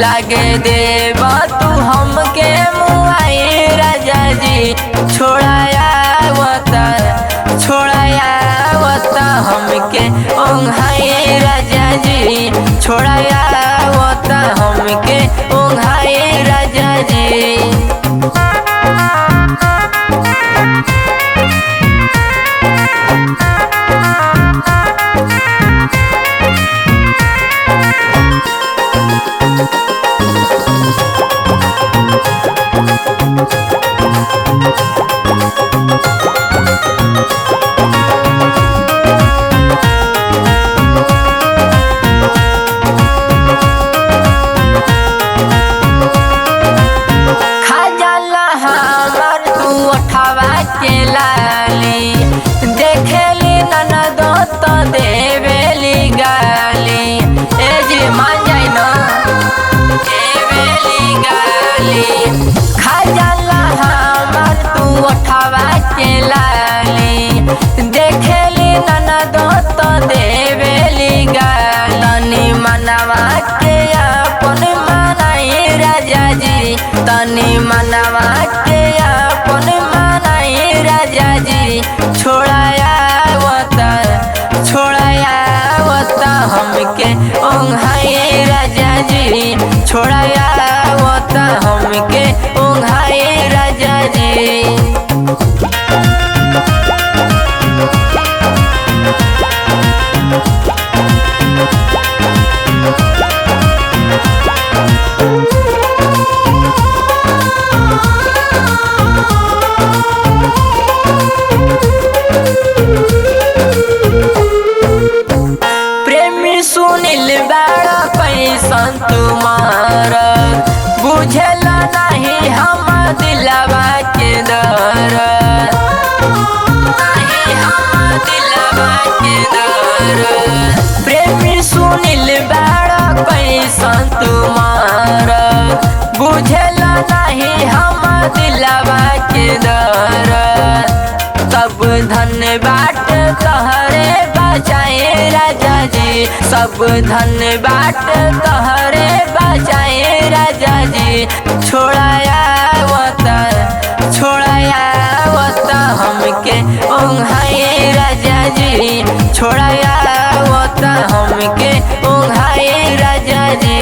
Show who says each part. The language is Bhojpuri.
Speaker 1: लागे देवा तू हमके मुआई राजा जी। छोड़ाया वता हमके ओंघाई राजा जी। छोड़ाया वता हमके ओंघाई राजा जी। के लाली देखेली ननदो तो देवेली गाली। ए जी मान जाई ना देवेली गाली। खा जाला हमर तू उठावा के लाली देखेली ननदो तो देवेली गाली। तनी मनवा के अपन मनाई राजा जी। तनी मनवा के अपन राजा जी। छोड़ाया वता हमके ओंघाई राजा जी। छोड़ाया वता हमके ओंघाई राजा जी। सुनील बड़ा पैसन तुम्हार बुझला नहीं हम दिलवा के दर। नहीं हम दिलवा के दर। प्रेमी सुनील बड़ा पैसन तुम्हार बुझला नहीं हम दिलवा के दर। सब धन बाट तहरे बचाए राजा जी। सब धन बाट तहरे बचाए राजा जी। छोड़ाया वता हमके ओंघाई राजा जी। छोड़ाया वता हमके ओंघाई राजा जी।